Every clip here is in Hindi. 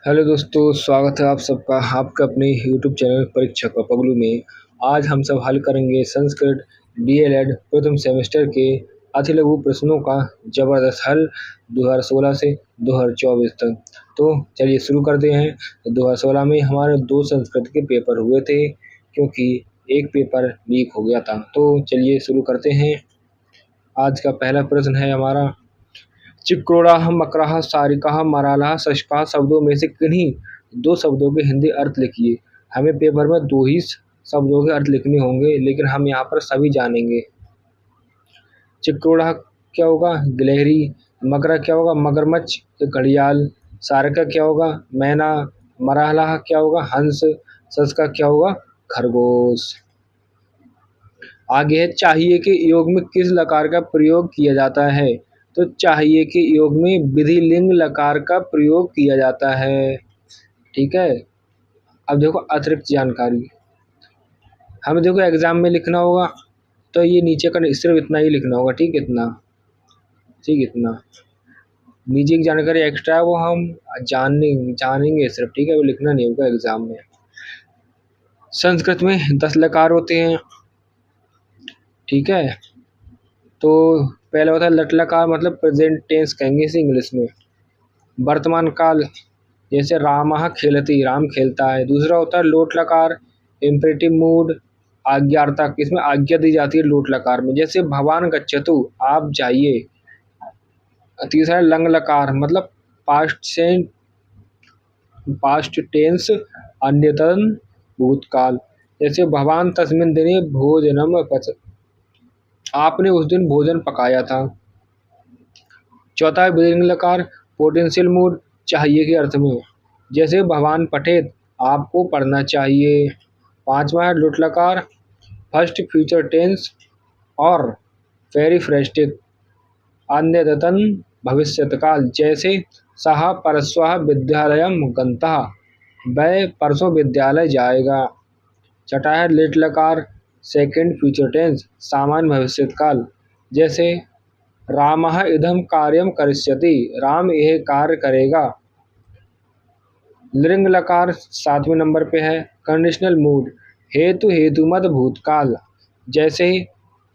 हेलो दोस्तों, स्वागत है आप सबका आपके अपने यूट्यूब चैनल परीक्षा का पगलू में। आज हम सब हल करेंगे संस्कृत डीएलएड प्रथम सेमेस्टर के अति लघु प्रश्नों का जबरदस्त हल 2016 से 2024 तक। तो चलिए शुरू करते हैं। 2016 में हमारे 2 संस्कृत के पेपर हुए थे क्योंकि एक पेपर लीक हो गया था। तो चलिए शुरू करते हैं। आज का पहला प्रश्न है हमारा, चिक्रोड़ा मकराह सारिका मराला शशका शब्दों में से किन्हीं 2 शब्दों के हिंदी अर्थ लिखिए। हमें पेपर में 2 ही शब्दों के अर्थ लिखने होंगे, लेकिन हम यहाँ पर सभी जानेंगे। चिक्रोड़ा क्या होगा? गिलहरी। मकरा क्या होगा? मगरमच्छ, घड़ियाल। सारिका क्या होगा? मैना। मराहला क्या होगा? हंस। शशका क्या होगा? खरगोश। आगे है, चाहिए के योग में किस लकार का प्रयोग किया जाता है? तो चाहिए के योग में विधिलिंग लकार का प्रयोग किया जाता है। ठीक है। अब देखो अतिरिक्त जानकारी, हमें देखो एग्जाम में लिखना होगा तो ये नीचे का सिर्फ इतना ही लिखना होगा। ठीक, इतना। ठीक, इतना। नीचे की जानकारी एक्स्ट्रा है वो हम जानेंगे सिर्फ। ठीक है, वो लिखना नहीं होगा एग्जाम में। संस्कृत में 10 लकार होते हैं। ठीक है। तो पहला होता है लट लकार, मतलब प्रेजेंट टेंस कहेंगे इसे इंग्लिश में। वर्तमान काल, जैसे रामः खेलति, राम खेलता है। दूसरा होता है लोट लकार, इम्परेटिव मूड, आज्ञार्थक, इसमें आज्ञा दी जाती है लोट लकार में, जैसे भवान गच्छतु, आप जाइए। तीसरा है लंग लकार, मतलब पास्ट टेंस अन्यतन भूतकाल, जैसे भवान तस्मिन दिने भोजनम पच, आपने उस दिन भोजन पकाया था। चौथा है विधिलिंग लकार, पोटेंशियल मूड, चाहिए के अर्थ में, जैसे भगवान पठेत, आपको पढ़ना चाहिए। पांचवा है लुट लकार, फर्स्ट फ्यूचर टेंस और पेरिफ्रेस्टिक, अन्यतन भविष्यत्काल, जैसे सः परश्वः विद्यालयम गन्तः, वह परसों विद्यालय जाएगा। छठा है लिट लकार, सेकंड फ्यूचर टेंस, सामान्य भविष्यत्काल, जैसे रामः इदं कार्यं करिष्यति, राम यह कार्य करेगा। लिंग लकार 7वें नंबर पे है, कंडीशनल मूड, हेतु हेतुमत भूतकाल, जैसे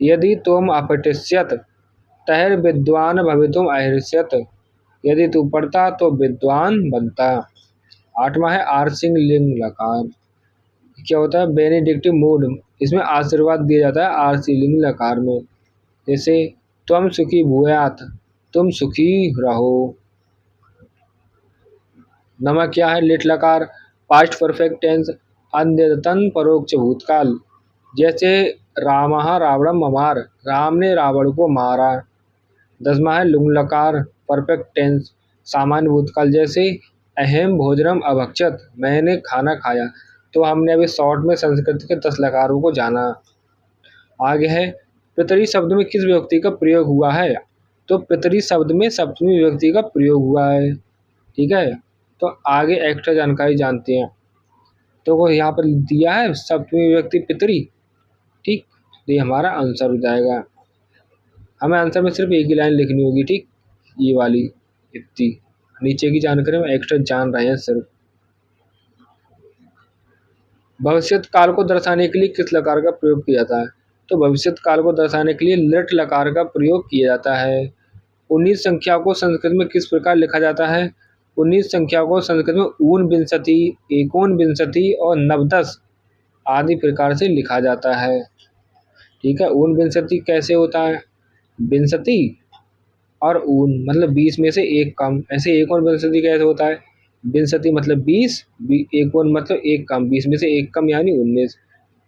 यदि तुम अपठिष्यत तैर विद्वान भवितुम अहर्ष्यत, यदि तू पढ़ता तो विद्वान बनता। आठवां है आर्सिंग लिंग लकार, क्या होता है? बेनेडिक्टिव मूड, इसमें आशीर्वाद दिया जाता है आरसी लिंग लकार में, जैसे त्वम सुखी भूयात, तुम सुखी रहो। नमक क्या है? लिट लकार, पास्ट परफेक्ट टेंस, अद्यतन परोक्ष भूतकाल, जैसे रामः रावणम ममार, राम ने रावण को मारा। दसवां है लुंग लकार, परफेक्ट टेंस, सामान्य भूतकाल, जैसे अहम भोजनम अभक्षत, मैंने खाना खाया। तो हमने अभी शॉर्ट में संस्कृत के 10 लकारों को जाना। आगे है, पितरी शब्द में किस विभक्ति का प्रयोग हुआ है? तो पितरी शब्द में सप्तमी विभक्ति का प्रयोग हुआ है। ठीक है। तो आगे एक्स्ट्रा जानकारी जानते हैं। तो वो यहाँ पर दिया है सप्तमी विभक्ति पितरी। ठीक, तो ये हमारा आंसर हो जाएगा। हमें आंसर में सिर्फ एक ही लाइन लिखनी होगी। ठीक, ये वाली इतनी, नीचे की जानकारी में एक्स्ट्रा जान रहे हैं सिर्फ। भविष्यत काल को दर्शाने के लिए किस लकार का प्रयोग किया जाता है? तो भविष्यत काल को दर्शाने के लिए लिट लकार का प्रयोग किया जाता है। 19 संख्या को संस्कृत में किस प्रकार लिखा जाता है? 19 संख्या को संस्कृत में ऊनविंशति, एकोनविंशति और नवदस आदि प्रकार से लिखा जाता है। ठीक है। ऊनविंशति कैसे होता है? विंशति और ऊन मतलब 20 में से एक कम, ऐसे एकोनविंशति कैसे होता है? विंशति मतलब 20, एकोन मतलब एक कम, 20 में से एक कम यानी 19।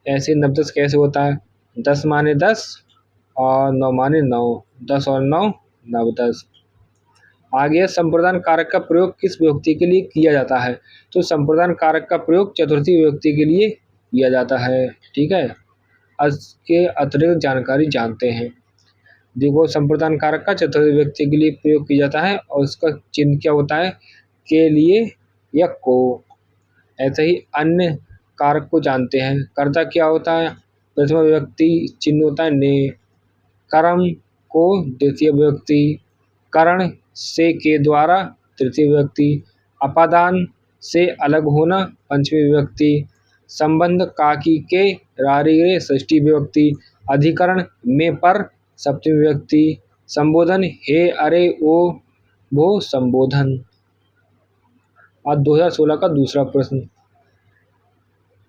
ऐसे नवदस कैसे होता है? 10 माने 10 और 9 माने 9, 10 और 9 नवदस। आगे संप्रदान कारक का प्रयोग किस विभक्ति के लिए किया जाता है? तो संप्रदान कारक का प्रयोग चतुर्थी विभक्ति के लिए किया जाता है। ठीक है। इसके अतिरिक्त जानकारी जानते हैं। देखो संप्रदान कारक का चतुर्थी विभक्ति के लिए प्रयोग किया जाता है और उसका चिन्ह क्या होता है? के लिए या को। ऐसे ही अन्य कारक को जानते हैं। कर्ता क्या होता है? प्रथम विभक्ति चिन्ह होता है ने। कर्म को द्वितीय विभक्ति, करण से के द्वारा तृतीय विभक्ति, अपादान से अलग होना पंचमी विभक्ति, संबंध काकी के रारी रे षष्ठी विभक्ति, अधिकरण में पर सप्तमी विभक्ति, संबोधन हे अरे ओ वो संबोधन। आज 2016 का दूसरा प्रश्न,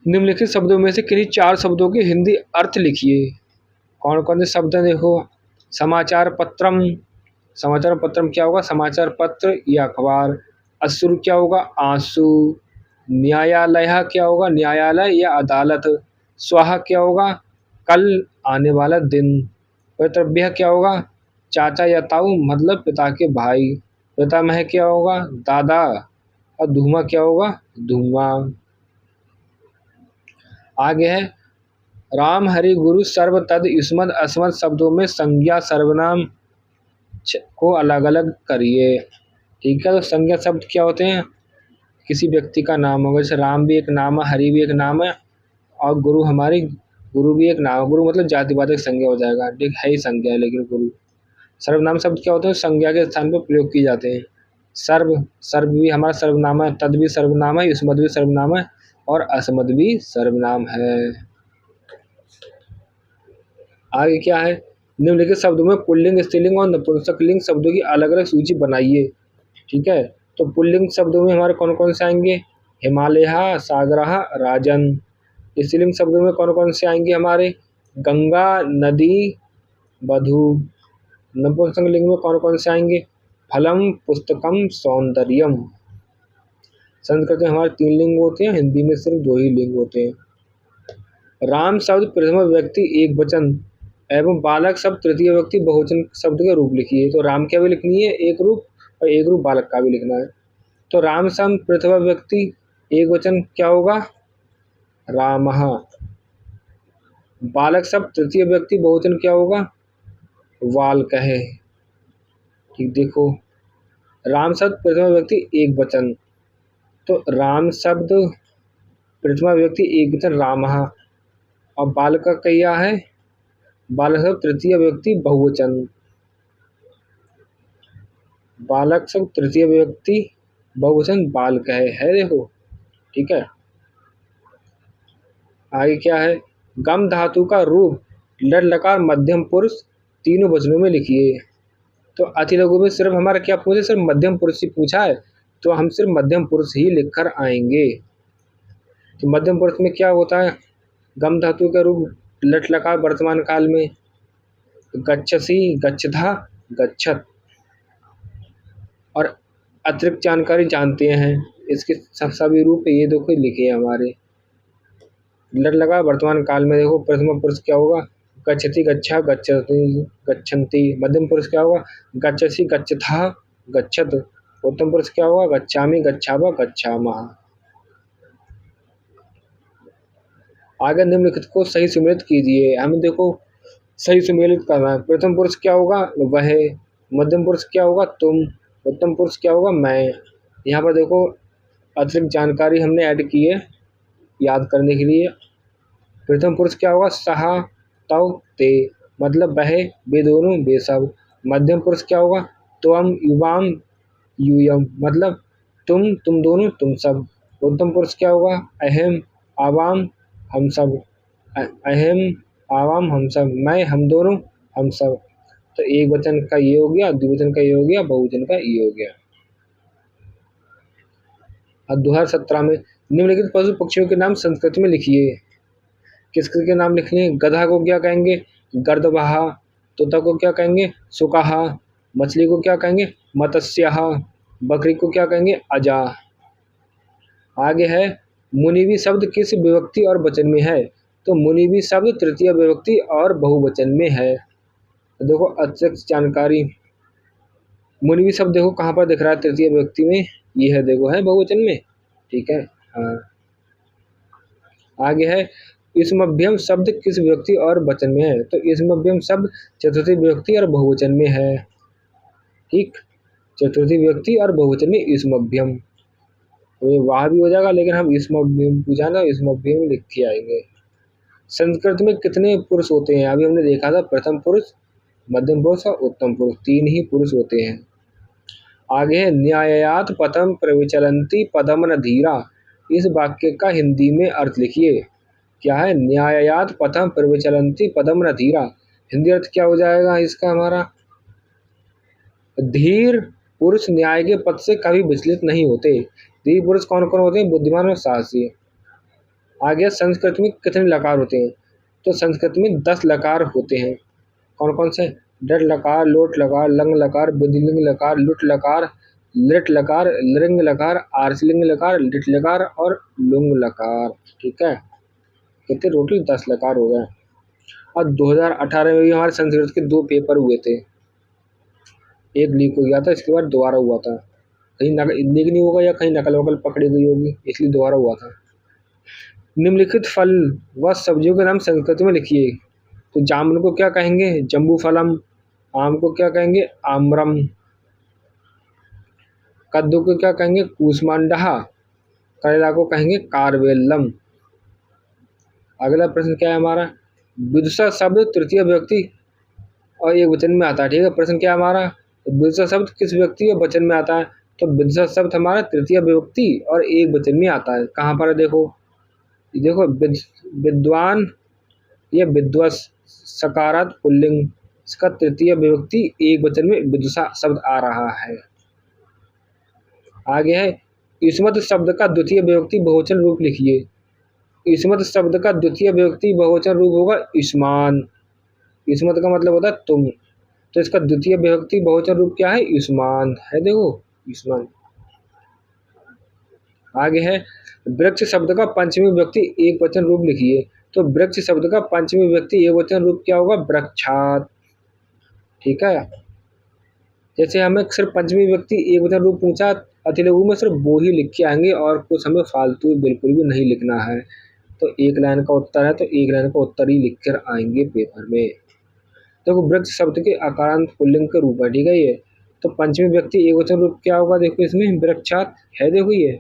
निम्नलिखित शब्दों में से किन्हीं 4 शब्दों के हिंदी अर्थ लिखिए। कौन कौन से शब्द हैं देखो, समाचार पत्रम, समाचार पत्रम क्या होगा, समाचार पत्र या अखबार। अश्रु क्या होगा, आंसू। न्यायालय क्या होगा, न्यायालय या अदालत। स्वाहा क्या होगा, कल आने वाला दिन। पितृभ्य क्या होगा, चाचा या ताऊ मतलब पिता के भाई। पितामह क्या होगा, दादा। और धूमा क्या होगा, धुआं। आगे है, राम हरि गुरु सर्व तद युष्मद् अस्मद् शब्दों में संज्ञा सर्वनाम को अलग अलग करिए। ठीक है, तो संज्ञा शब्द क्या होते हैं, किसी व्यक्ति का नाम होगा, जैसे राम भी एक नाम है, हरि भी एक नाम है, और गुरु हमारी, गुरु भी एक नाम है। गुरु मतलब जातिवाचक संज्ञा हो जाएगा, ठीक है ही संज्ञा है, लेकिन गुरु। सर्वनाम शब्द क्या होते हैं, संज्ञा के स्थान पर प्रयोग किए जाते हैं। सर्व, सर्व भी हमारा सर्वनाम है, तद भी सर्वनाम है, युष्मद् भी सर्वनाम है, और अस्मद् भी सर्वनाम है। आगे क्या है, निम्नलिखित शब्दों में पुल्लिंग, स्त्रीलिंग और नपुंसकलिंग शब्दों की अलग अलग सूची बनाइए। ठीक है, तो पुल्लिंग शब्दों में हमारे कौन कौन से आएंगे, हिमालय, सागर, राजन। स्त्रीलिंग शब्दों में कौन कौन से आएंगे हमारे, गंगा, नदी, वधु। नपुंसकलिंग में कौन कौन से आएंगे, फलम, पुस्तकम, सौंदर्यम। संस्कृत में हमारे 3 लिंग होते हैं, हिंदी में सिर्फ 2 ही लिंग होते हैं। राम शब्द प्रथम व्यक्ति एक वचन एवं बालक शब्द तृतीय व्यक्ति बहुवचन शब्द का रूप लिखिए। तो राम क्या भी लिखनी है एक रूप, और एक रूप बालक का भी लिखना है। तो राम शब्द प्रथम व्यक्ति एक वचन क्या होगा, रामः। बालक शब्द तृतीय व्यक्ति बहुवचन क्या होगा, वाल्कः। ठीक, देखो राम शब्द प्रथम व्यक्ति एक वचन, तो राम शब्द प्रथमा व्यक्ति एक वचन रामः, और बालक का क्या है, बालक शब्द तृतीय व्यक्ति बहुवचन, बालक शब्द तृतीय व्यक्ति बहुवचन बालक है देखो। ठीक है, आगे क्या है, गम धातु का रूप लट लकार मध्यम पुरुष तीनों वचनों में लिखिए। तो अति लघु में सिर्फ हमारा क्या पूछे, सिर्फ मध्यम पुरुष ही पूछा है, तो हम सिर्फ मध्यम पुरुष ही लिख कर आएंगे। तो मध्यम पुरुष में क्या होता है, गम धातु का रूप लट लकार वर्तमान काल में, गच्छसि, गच्छधा, गच्छत। और अतिरिक्त जानकारी जानते हैं, इसके सभी रूप ये देखो लिखे हैं हमारे। लट लगा वर्तमान काल में देखो, प्रथम पुरुष क्या होगा, गच्छति, गच्छा, गच्छति, गच्छन्ति। मध्यम पुरुष क्या होगा, गच्छसि, गच्छथा, गच्छत। उत्तम पुरुष क्या होगा, गच्छामि, गच्छावः, गच्छामः। आगे निम्नलिखित को सही सुमेलित कीजिए। हमें देखो सही सुमेलित करना है। प्रथम पुरुष क्या होगा, वह। मध्यम पुरुष क्या होगा, तुम। उत्तम पुरुष क्या होगा, मैं। यहाँ पर देखो अतिरिक्त जानकारी हमने ऐड की है याद करने के लिए। प्रथम पुरुष क्या होगा, सह, तव, ते, मतलब वह, वे दोनों, वे सब। मध्यम पुरुष क्या होगा, त्वम, युवाम, यूयम, मतलब तुम दोनों, तुम सब। उत्तम पुरुष क्या होगा, अहम, आवाम, हम सब। अहम, आवाम, हम सब, मैं, हम दोनों, हम सब। तो एक वचन का ये हो गया, द्विवचन का ये हो गया, बहुवचन का ये हो गया। अब 2017 में निम्नलिखित पशु पक्षियों के नाम संस्कृत में लिखिए। किसके के नाम लिखने हैं, गधा को क्या कहेंगे, गर्दभः। तोता को क्या कहेंगे, सुकः। मछली को क्या कहेंगे, मत्स्यः। बकरी को क्या कहेंगे, अजा। आगे है, मुनिवी शब्द किस विभक्ति और वचन में है। तो मुनिवी शब्द तृतीय विभक्ति और बहुवचन में है। देखो अतिरिक्त जानकारी, मुनिवी शब्द देखो कहाँ पर दिख रहा है, तृतीय विभक्ति में, ये है देखो, है बहुवचन में। ठीक है, हाँ। आगे है, इसमभ्यम शब्द किस विभक्ति और वचन में है। तो इसमभ्यम शब्द चतुर्थी विभक्ति और बहुवचन में है। ठीक, चतुर्थी विभक्ति और बहुवचन में इसमभ्यम, तो वहाँ भी हो जाएगा, लेकिन हम इसमभ्यम पूछा ना, इसमभ्यम लिख के आएंगे। संस्कृत में कितने पुरुष होते हैं, अभी हमने देखा था प्रथम पुरुष, मध्यम पुरुष और उत्तम पुरुष, 3 ही पुरुष होते हैं। आगे है न्यायात पथम प्रविचलन्ति पदम न धीरा। इस वाक्य का हिंदी में अर्थ लिखिए। क्या है? न्यायात पथम प्रविचलन्ति पदम न धीरा। हिंदी अर्थ क्या हो जाएगा इसका हमारा? धीर पुरुष न्याय के पथ से कभी विचलित नहीं होते। धीर पुरुष कौन कौन होते हैं? बुद्धिमान और साहसी। आगे संस्कृत में कितने लकार होते हैं? तो संस्कृत में 10 लकार होते हैं। कौन कौन से? डट लकार, लोट लकार, लंग लकार, विधिलिंग लकार, लुट लकार, लिट लकार, लिंग लकार, आर्सलिंग लकार, लिट लकार और लुंग लकार। ठीक है, कितने? टोटल 10 लकार हो गए। और 2018 में भी हमारे संस्कृत के 2 पेपर हुए थे। एक लीक हो गया था, इसके बाद दोबारा हुआ था। कहीं लीक नहीं होगा या कहीं नकल वकल पकड़ी गई होगी, इसलिए दोबारा हुआ था। निम्नलिखित फल व सब्जियों के नाम संस्कृत में लिखिए। तो जामुन को क्या कहेंगे? जम्बू फलम। आम को क्या कहेंगे? आम्रम। कद्दू को क्या कहेंगे? कूष्मांडा। करेला को कहेंगे कारवेल्लम। अगला प्रश्न क्या है हमारा? विदुषा शब्द तृतीय व्यक्ति और एक वचन में आता है। ठीक है, प्रश्न क्या है हमारा? विदुषा शब्द किस व्यक्ति और वचन में आता है? तो विदुषा शब्द हमारा तृतीय विभक्ति और एक वचन में आता है। कहाँ पर है? देखो विद्वान या विद्वस सकारात पुल्लिंग, इसका तृतीय विभक्ति एक वचन में विदुषा शब्द आ रहा है। आगे है युष्मत् शब्द का द्वितीय विभक्ति बहुवचन रूप लिखिए। युष्मत् शब्द का द्वितीय विभक्ति बहुवचन रूप होगा युष्मान। युष्मत् का मतलब होता है तुम, तो इसका द्वितीय विभक्ति बहुवचन रूप क्या है? युष्मान है। देखो युष्मान। आगे है वृक्ष शब्द का पंचमी विभक्ति एक वचन रूप लिखिए। तो वृक्ष शब्द का पंचमी विभक्ति एक वचन रूप क्या होगा? वृक्षात। ठीक है, जैसे हमें सिर्फ पंचमी विभक्ति एक वचन रूप पूछा, अतिलघु में सिर्फ वो ही लिख के आएंगे और कुछ हमें फालतू बिल्कुल भी नहीं लिखना है। तो एक लाइन का उत्तर है तो एक लाइन का उत्तर ही लिख कर आएंगे पेपर में। देखो वृक्ष शब्द के आकारांत पुल्लिंग के रूप है। ठीक है, ये तो पंचमी व्यक्ति एक वचन रूप क्या होगा? देखो इसमें वृक्षात है। देखो ये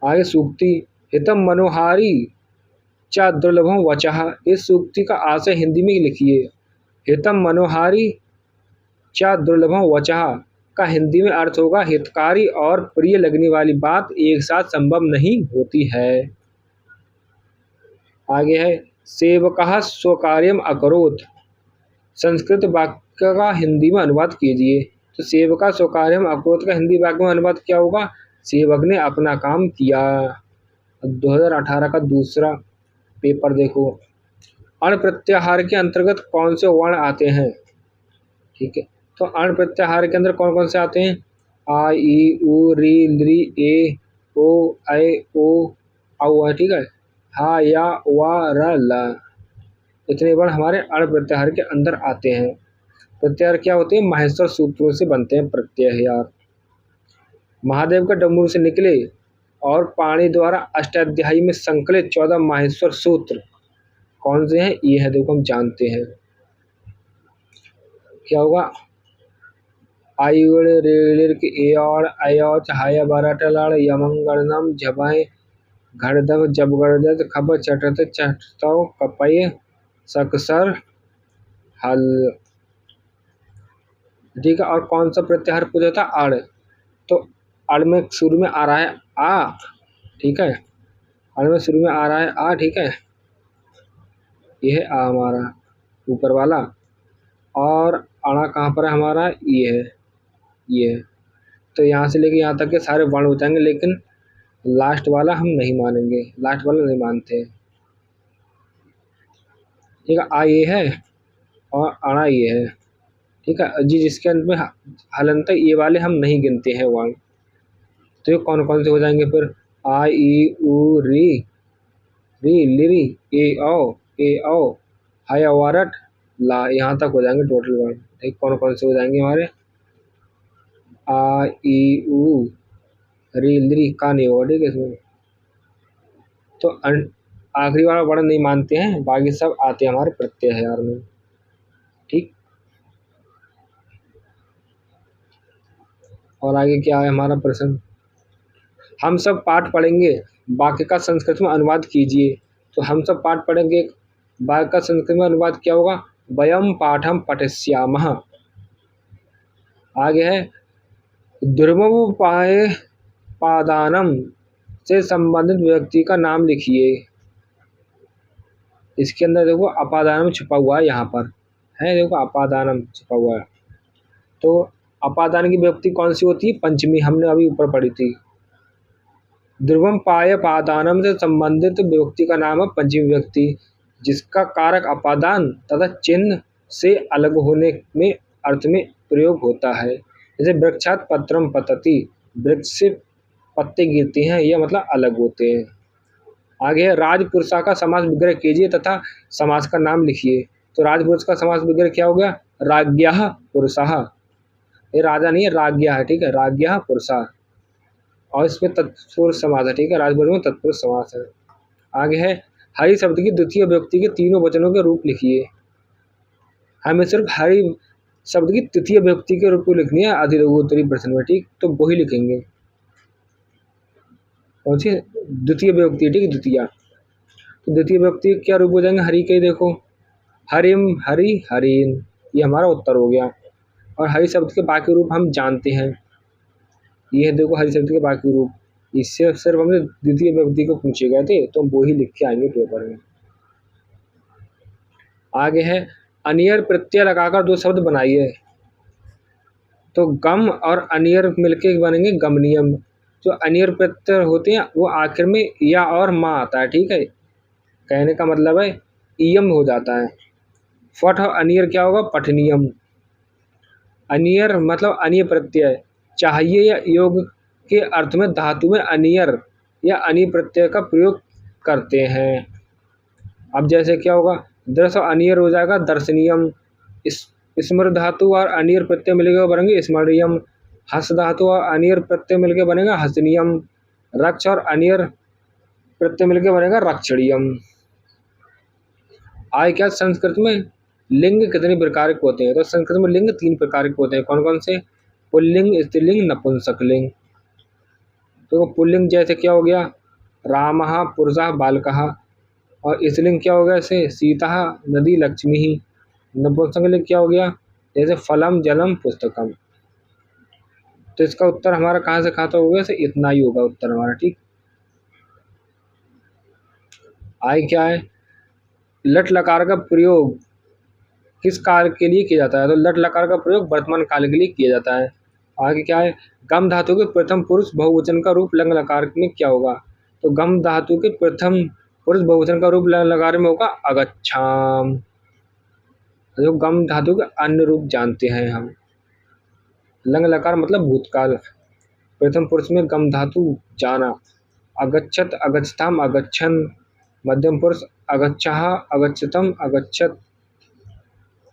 आगे सूक्ति हितम मनोहारी चा दुर्लभम वचः। इस सूक्ति का आशय हिंदी में लिखिए। हितम मनोहारी चा दुर्लभम वचः का हिंदी में अर्थ होगा हितकारी और प्रिय लगने वाली बात एक साथ संभव नहीं होती है। आगे है सेवकः स्वकार्यम अकरोत्। संस्कृत वाक्य का हिंदी में अनुवाद कीजिए। तो सेवका स्वकार्यम अकरोत् का हिंदी वाक्य में अनुवाद क्या होगा? सेवक ने अपना काम किया। 2018 का दूसरा पेपर देखो। अण प्रत्याहार के अंतर्गत कौन से वर्ण आते हैं? ठीक है, तो अण प्रत्याहार के अंदर कौन कौन से आते हैं? आ, ई, उ, री, लृ, ए, ओ, ऐ, ओ, औ। ठीक है, हा, या, वा, र, ल। इतने वर्ण हमारे अण प्रत्याहार के अंदर आते हैं। प्रत्याहार क्या होते हैं? माहेश्वर सूत्रों से बनते हैं प्रत्याहार। महादेव का डमरू से निकले और पाणि द्वारा अष्टाध्यायी में संकलित 14 माहेश्वर सूत्र कौन से हैं? ये है, देखो हम जानते हैं। क्या होगा? आयुड़ रेड़ के एड़ अयोड़ हाय बाराटलाड़ यमंगणम झबाए घड़दव जब गड़दत खब चटत चटतव कपय सकसर हल। ठीक है, और कौन सा प्रत्याहार पूछा था? अड़। तो अड़ में शुरू में आ रहा है आ। ठीक है, अड़ में शुरू में आ रहा है आ। ठीक है, ये है आ हमारा ऊपर वाला, और अड़ा कहाँ पर है हमारा? ये है, ये है। तो यहाँ से लेके यहाँ तक के सारे वर्ण हो जाएंगे, लेकिन लास्ट वाला हम नहीं मानेंगे, लास्ट वाला नहीं मानते। ठीक है, आ ये है और अड़ा ये है। ठीक है जी, जिसके अंत में हलंत ये वाले हम नहीं गिनते हैं वर्ण। तो ये कौन कौन से हो जाएंगे फिर? आ, ई, उ, री, री, लिरी, ए औ, हाय वारट ला। यहाँ तक हो जाएंगे टोटल वर्ण। ठीक, कौन कौन से हो जाएंगे हमारे? आ, ई, उ, री, लिरी का नहीं होगा। ठीक है, इसमें तो आखिरी वाला वर्ण नहीं मानते हैं, बाकी सब आते हैं हमारे प्रत्याहार में। ठीक, और आगे क्या है हमारा प्रश्न? हम सब पाठ पढ़ेंगे, वाक्य का संस्कृत में अनुवाद कीजिए। तो हम सब पाठ पढ़ेंगे, वाक्य का संस्कृत में अनुवाद क्या होगा? वयम पाठम पठिष्यामः। आगे है दुर्मोपाय पादानम से संबंधित व्यक्ति का नाम लिखिए। इसके अंदर देखो अपादानम छुपा हुआ है, यहाँ पर है देखो अपादानम छुपा हुआ है। तो अपादान की व्यक्ति कौन सी होती है? पंचमी, हमने अभी ऊपर पढ़ी थी। ध्रुवम पाय पादानम से संबंधित व्यक्ति का नाम है पंचमी व्यक्ति, जिसका कारक अपादान तथा चिन्ह से अलग होने में अर्थ में प्रयोग होता है। जैसे वृक्षात पत्रम पतति, वृक्ष से पत्ते गिरते हैं, यह मतलब अलग होते हैं। आगे है राजपुरुषा का समास विग्रह कीजिए तथा समास का नाम लिखिए। तो राजपुरुष का समास विग्रह क्या हो गया? राज्ञः पुरुषः। ये राजा नहीं है, राज्ञः है, ठीक है, राज्ञः पुरुषः। और इसमें तत्पुरुष समास है, ठीक है, राजपुरुष में तत्पुरुष समास है। आगे है हरि शब्द की द्वितीय व्यक्ति के तीनों वचनों के रूप लिखिए। हमें सिर्फ हरि शब्द की तृतीय व्यक्ति के रूप को लिखनी है आदि लघु उत्तरी प्रश्न में, ठीक, तो वही लिखेंगे। कौन सी? द्वितीय व्यक्ति, ठीक है, द्वितीय। तो द्वितीय व्यक्ति क्या रूप हो जाएंगे हरि के? देखो हरिम, हरि, हरिन, ये हमारा उत्तर हो गया। और हरि शब्द के बाकी रूप हम जानते हैं, ये देखो हरि शब्द के बाकी रूप, इससे सिर्फ हमने द्वितीय व्यक्ति को पूछे गए थे, तो हम वो ही लिख के आएंगे पेपर में। आगे है अनियर प्रत्यय लगाकर दो शब्द बनाइए। तो गम और अनियर मिलके बनेंगे गमनियम। जो अनियर प्रत्यय होते हैं वो आखिर में या और माँ आता है, ठीक है, कहने का मतलब है इयम हो जाता है। फट और अनियर क्या होगा? पठनियम। अनियर मतलब अनिय प्रत्यय, चाहिए या योग के अर्थ में धातु में अनियर या अनिय प्रत्यय का प्रयोग करते हैं। अब जैसे क्या होगा? दर्श और अनियर हो जाएगा दर्शनीयम। स्मृ धातु और अनियर प्रत्यय मिलकर बनेंगे स्मरणीयम। हस धातु और अनियर प्रत्यय मिलकर बनेगा हसनीयम। रक्ष और अनियर प्रत्यय मिलकर बनेगा रक्षणीयम। आय क्या संस्कृत में लिंग कितने प्रकार के होते हैं? तो संस्कृत में लिंग 3 प्रकार के होते हैं। कौन कौन से? पुल्लिंग, स्त्रीलिंग, नपुंसकलिंग। तो पुल्लिंग जैसे क्या हो गया? रामः, पुरुषः, बालकः। और स्त्रीलिंग क्या हो गया? जैसे सीता, नदी, लक्ष्मी। नपुंसकलिंग क्या हो गया? जैसे फलम, जलम, पुस्तकम। तो इसका उत्तर हमारा कहाँ से खाता होगा? जैसे इतना ही होगा उत्तर हमारा, ठीक। आय क्या है? लट लकार का प्रयोग किस काल के लिए किया जाता है? तो लट लकार का प्रयोग वर्तमान काल के लिए किया जाता है। आगे क्या है? गम धातु के प्रथम पुरुष बहुवचन का रूप लंग लकार में क्या होगा? तो गम धातु के प्रथम पुरुष बहुवचन का रूप लंग लकार में होगा अगच्छाम। जो गम धातु के अन्य रूप जानते हैं हम। लंग लकार मतलब भूतकाल, प्रथम पुरुष में गम धातु जाना। अगच्छत, अगच्छताम, अगच्छन। मध्यम पुरुष अगच्छः, अगच्छतम, अगच्छत।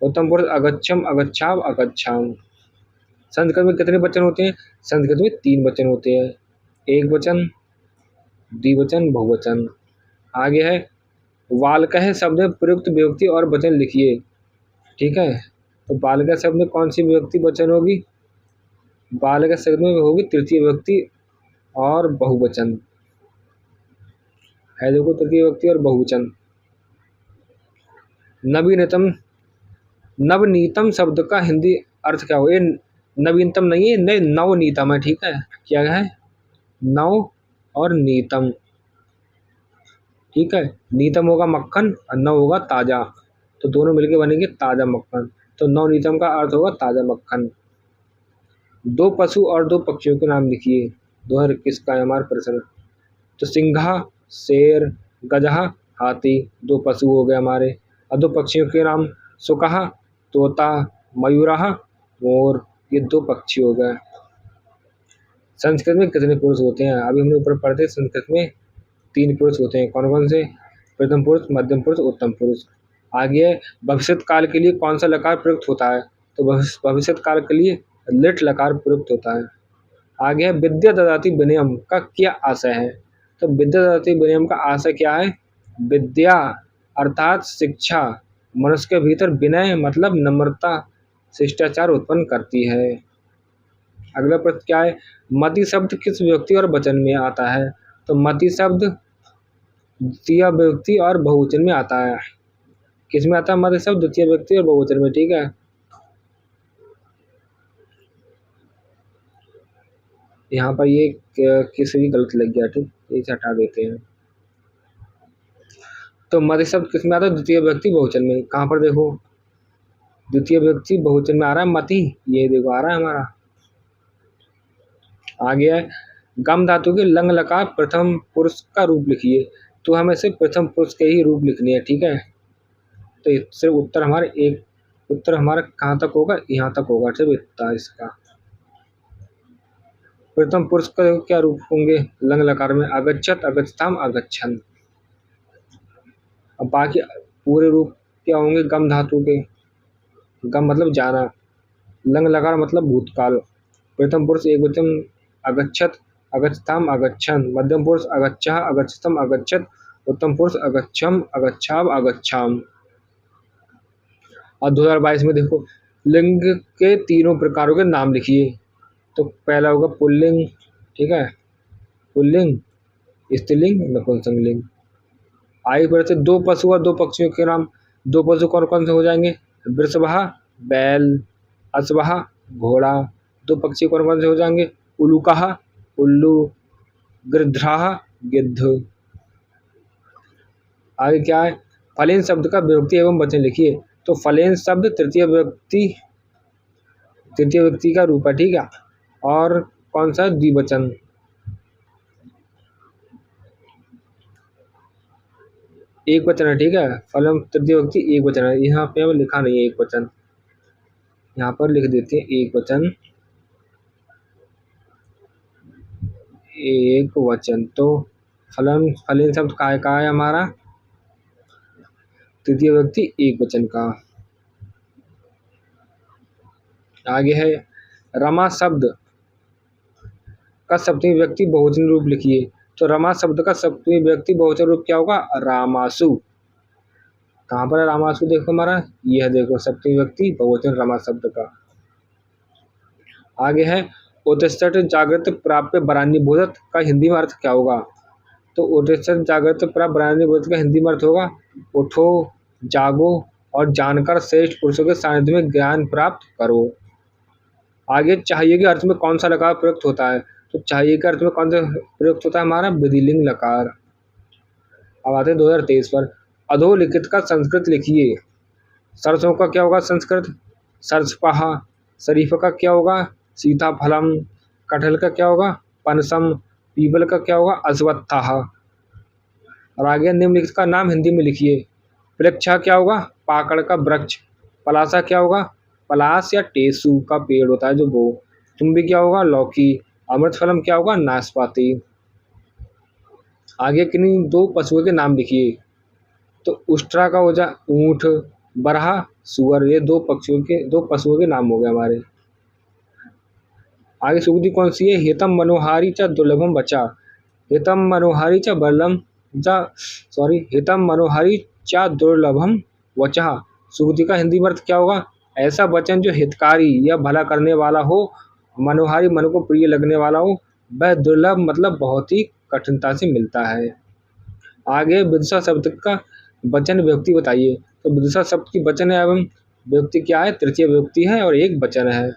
उत्तम पुरुष अगच्छम, अगच्छाव, अगच्छाम। संस्कृत में कितने वचन होते हैं? संस्कृत में 3 वचन होते हैं, एक वचन, द्विवचन, बहुवचन। आगे है बालकः शब्द में प्रयुक्त विभक्ति और वचन लिखिए, ठीक है। तो बालकः शब्द में कौन सी विभक्ति वचन होगी? बालकः शब्द में होगी तृतीय विभक्ति और बहुवचन है, देखो तृतीय विभक्ति और बहुवचन। नवीनतम, नवनीतम शब्द का हिंदी अर्थ क्या हो? ये नवीनतम नहीं है, नवनीतम है, ठीक है। क्या है? नव और नीतम, ठीक है। नीतम होगा मक्खन और नव होगा ताजा, तो दोनों मिलके बनेंगे ताजा मक्खन। तो नवनीतम का अर्थ होगा ताजा मक्खन। 2 पशु और 2 पक्षियों के नाम लिखिए। 2021 का हमारा प्रश्न। तो सिंघा शेर, गजहा हाथी, 2 पशु हो गए हमारे। और 2 पक्षियों के नाम सुकहा तोता, मयूरहा मोर, ये 2 पक्षी हो गए। संस्कृत में कितने पुरुष होते हैं? अभी हमने ऊपर पढ़ते संस्कृत में 3 पुरुष होते हैं। कौन कौन से? प्रथम पुरुष, मध्यम पुरुष, उत्तम पुरुष। आगे भविष्यत काल के लिए कौन सा लकार प्रयुक्त होता है? तो भविष्यत काल के लिए लिट लकार प्रयुक्त होता है। आगे विद्या ददाति विनयम का क्या आशय है? तो विद्या ददाति विनयम का आशय क्या है? विद्या अर्थात शिक्षा मनुष्य के भीतर विनय मतलब नम्रता, शिष्टाचार उत्पन्न करती है। अगला प्रश्न क्या है? मति शब्द किस व्यक्ति और वचन में आता है? तो मति शब्द द्वितीय व्यक्ति और बहुवचन में आता है। किसमें आता है मध्य शब्द? द्वितीय व्यक्ति और बहुवचन में, ठीक है। यहाँ पर ये किसी भी गलत लग गया, ठीक, इसे हटा देते हैं। तो मध्य शब्द किसमें आता है? द्वितीय व्यक्ति बहुवचन में। कहाँ पर देखो, द्वितीय व्यक्ति बहुवचन में आ रहा है मति, ये देखो आ रहा है हमारा। आगे है गम धातु के लंग लकार प्रथम पुरुष का रूप लिखिए। तो हमें सिर्फ प्रथम पुरुष के ही रूप लिखनी है, ठीक है। तो इससे उत्तर हमारा कहाँ तक होगा? यहाँ तक होगा, सिर्फ इतना इसका। प्रथम पुरुष का क्या रूप होंगे लंग लकार में? अगच्छत, अगच्छताम, अगच्छन। अब बाकी पूरे रूप क्या होंगे गम धातु के? गम मतलब जाना, लंग लकार मतलब भूतकाल, प्रथम पुरुष एक वचन अगच्छत, अगच्छताम, अगच्छन, मध्यम पुरुष अगच्छः, अगच्छतम, अगच्छत, उत्तम पुरुष अगच्छम, अगच्छाव, अगच्छाम। और 2022 में देखो लिंग के तीनों प्रकारों के नाम लिखिए। तो पहला होगा पुल्लिंग, ठीक है, पुल्लिंग, स्त्रीलिंग, नपुंसकलिंग। आगे बढ़ते दो पशु और दो पक्षियों के नाम। दो पशु कौन कौन से हो जाएंगे? वृषभा बैल, अश्वः घोड़ा। दो पक्षी कौन कौन से हो जाएंगे? उलूकः उल्लू, गृध्राः गिद्ध। आगे क्या है? फलेन शब्द का विभक्ति एवं वचन लिखिए। तो फलेन शब्द तृतीय व्यक्ति का रूप है, ठीक है। और कौन सा? द्विवचन। एक वचन है, ठीक है। फलम तृतीय व्यक्ति एक वचन है, यहाँ पे हमें लिखा नहीं है एक वचन, यहाँ पर लिख देते हैं एक वचन, एक वचन। तो फलेन शब्द का है हमारा? तृतीय व्यक्ति एक वचन का। आगे है रमा शब्द का सप्तमी व्यक्ति बहुवचन रूप लिखिए। तो रमा शब्द का सप्तमी व्यक्ति बहुवचन रूप क्या होगा? रामासु। कहाँ पर है रामासु? देखो हमारा, यह देखो सप्तमी व्यक्ति बहुवचन रमा शब्द का। आगे है उत्तिष्ठत जागृत प्राप्य वरान्य बोधत का हिंदी में अर्थ क्या होगा? तो उत्तिष्ठत जागृत प्राप्य वरान्य बोधत का हिंदी में अर्थ होगा उठो, जागो और जानकर श्रेष्ठ पुरुषों के सानिध्य में ज्ञान प्राप्त करो। आगे चाहिए के अर्थ में कौन सा लकार प्रयुक्त होता है? तो चाहिए के अर्थ में कौन सा प्रयुक्त होता है हमारा? विधिलिंग लकार। अब आते हैं 2023 पर। अधोलिखित का संस्कृत लिखिए। सरसों का क्या होगा संस्कृत? सरसपः। शरीफा का क्या होगा? सीताफलम। कटहल का क्या होगा? पनसम। पीपल का क्या होगा? अश्वत्थः। और आगे निम्नलिखित का नाम हिंदी में लिखिए। वृक्षा क्या होगा? पाकड़ का वृक्ष। पलासा क्या होगा? पलास या टेसू का पेड़ होता है जो वो। तुम्बी क्या होगा? लौकी। अमृतफलम क्या होगा? नाशपाती। आगे किन्हीं दो पशुओं के नाम लिखिए। तो उष्ट्रा का हो जा ऊँट, बरहा सुअर। ये दो पशुओं के नाम हो गए हमारे। आगे सुविधि कौन सी है? हितम मनोहारी च दुर्लभम बचा। हितम मनोहारी च हितम मनोहारी च दुर्लभम वचा। सुविधि का हिंदी में अर्थ क्या होगा? ऐसा वचन जो हितकारी या भला करने वाला हो, मनोहारी मन को प्रिय लगने वाला हो, वह दुर्लभ मतलब बहुत ही कठिनता से मिलता है। आगे विदिशा शब्द का वचन व्यक्ति बताइए। तो विदिशा शब्द की वचन है एवं व्यक्ति क्या है? तृतीय व्यक्ति है और एक वचन है।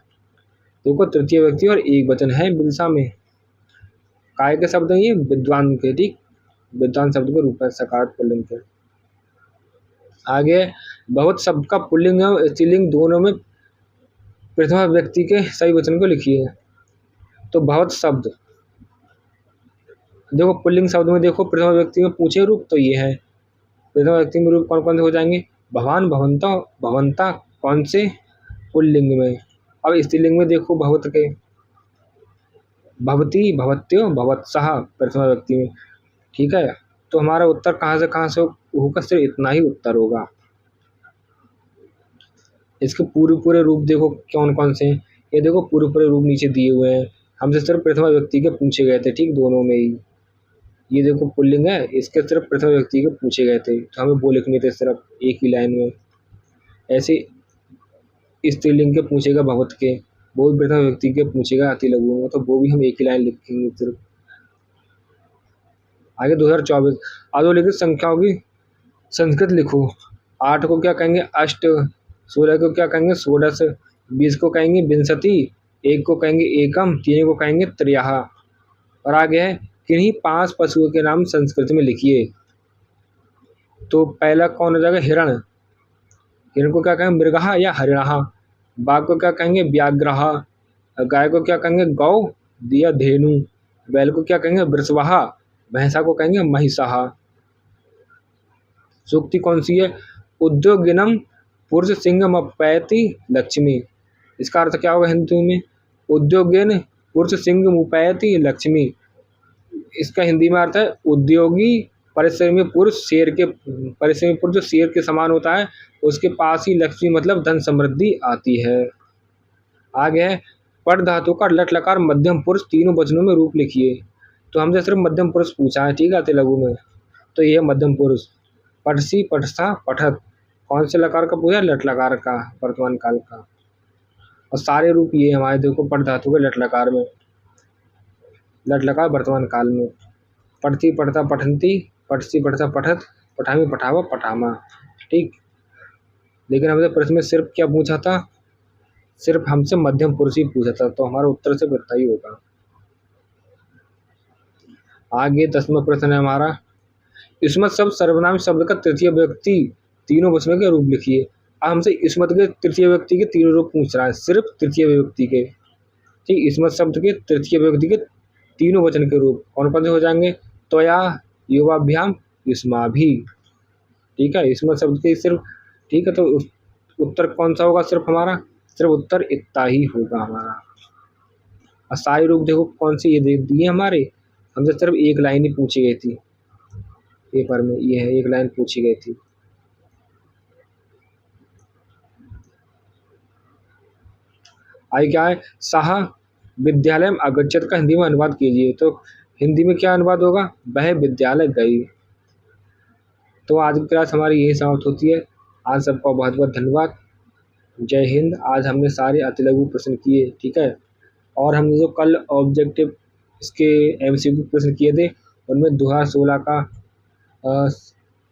देखो तृतीय व्यक्ति और एक वचन है विदिशा में। काय के शब्द है ये? विद्वान के, ठीक, विद्वान शब्द के रूप है सकार पुल्लिंग के। आगे बहुत शब्द का पुल्लिंग और स्त्रीलिंग दोनों में प्रथमा व्यक्ति के सही वचन को लिखिए। तो बहुत शब्द देखो पुल्लिंग शब्द में देखो प्रथमा व्यक्ति में पूछे रूप तो ये है। प्रथमा व्यक्ति में रूप कौन कौन से हो जाएंगे? भवान, भवंता, भवंता। कौन से? पुल्लिंग में। अब स्त्रीलिंग में देखो भवत के, भवती, भवत्यो, भवत्सः प्रथमा व्यक्ति में, ठीक है। तो हमारा उत्तर कहाँ से होगा? सिर्फ इतना ही उत्तर होगा। इसके पूरे रूप देखो कौन कौन से हैं। ये देखो पूरे रूप नीचे दिए हुए हैं, हमसे सिर्फ प्रथमा व्यक्ति के पूछे गए थे, ठीक, दोनों में ही। ये देखो पुल्लिंग है, इसके सिर्फ प्रथमा व्यक्ति के पूछे गए थे, तो हमें वो लिखने थे सिर्फ एक ही लाइन में। ऐसे स्त्रीलिंग के पूछेगा भगवत के, वो भी प्रथम व्यक्ति के पूछेगा अति लघु में, तो वो भी हम एक ही लाइन लिखेंगे सिर्फ। आगे 2024 अधोलिखित संख्याओं की संस्कृत लिखो। 8 को क्या कहेंगे अष्ट, 16 को क्या कहेंगे षोडश, 20 को कहेंगे विंशति, 1 को कहेंगे एकम, 3 को कहेंगे त्रयः। और आगे है किन्हीं 5 पशुओं के नाम संस्कृत में लिखिए। तो पहला कौन हो जाएगा हिरण, हिरण को क्या कहेंगे मृगः या हरिणः, बाघ को क्या कहेंगे व्याघ्रः, गाय को क्या कहेंगे गौ या धेनु, बैल को क्या कहेंगे वृषभः, भैंसा को कहेंगे महिषः। सूक्ति कौन सी है, उद्योगिनम पुरुष सिंहमपैति लक्ष्मी। इसका अर्थ क्या होगा हिंदी में, उद्योगिन पुरुष सिंहमुपैति लक्ष्मी। इसका हिंदी में अर्थ है उद्योगी परिश्रमी पुरुष शेर के, परिश्रमी पुरुष जो शेर के समान होता है उसके पास ही लक्ष्मी मतलब धन समृद्धि आती है। आगे है पट धातु का लट लकार मध्यम पुरुष तीनों वचनों में रूप लिखिए। तो हमसे सिर्फ मध्यम पुरुष पूछा है, ठीक है तेलुगु में, तो ये है मध्यम पुरुष। पटसी पटसा पठत, कौन से लकार का पूछा, लट लकार का वर्तमान काल का। और सारे रूप ये हमारे देखो पट धातु के लट लकार में, लट लकार वर्तमान काल में। पठती पठता पठंती, पटसी पठता पठत, पठामी पठावा पठामा, ठीक। लेकिन हमसे प्रश्न में सिर्फ क्या पूछा था, सिर्फ हमसे मध्यम पुरुष ही पूछा था, तो हमारा उत्तर से बता ही होगा। आगे 10वां प्रश्न है हमारा, इसमत शब्द सर्वनाम शब्द का तृतीय व्यक्ति तीनों वचनों के रूप लिखिए। अब हमसे इसमत के तृतीय व्यक्ति के तीनों रूप पूछ रहा है, सिर्फ तृतीय व्यक्ति के, ठीक। इसमत शब्द के तृतीय व्यक्ति के तीनों वचन के रूप कौन कौन से हो जाएंगे, त्वया, युवाभ्याम, युष्माभि, ठीक है। इसमत शब्द के सिर्फ, ठीक है। तो उत्तर कौन सा होगा, सिर्फ हमारा, सिर्फ उत्तर इतना ही होगा हमारा। और सारे रूप देखो कौन से ये दे दिए हमारे, हमसे सिर्फ एक लाइन ही पूछी गई थी पेपर में, ये है एक लाइन पूछी गई थी। आई क्या है, सह विद्यालय में अगच्छत का हिंदी में अनुवाद कीजिए। तो हिंदी में क्या अनुवाद होगा, वह विद्यालय गई। तो आज की क्लास हमारी यही समाप्त होती है। आज सबका बहुत बहुत धन्यवाद, जय हिंद। आज हमने सारे अति लघु प्रश्न किए, ठीक है। और हमने जो कल ऑब्जेक्टिव इसके MCQ प्रश्न किए थे उनमें 2016 का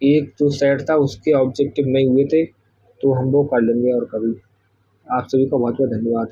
एक जो सेट था उसके ऑब्जेक्टिव नहीं हुए थे, तो हम वो कर लेंगे और कभी। आप सभी का बहुत बहुत धन्यवाद।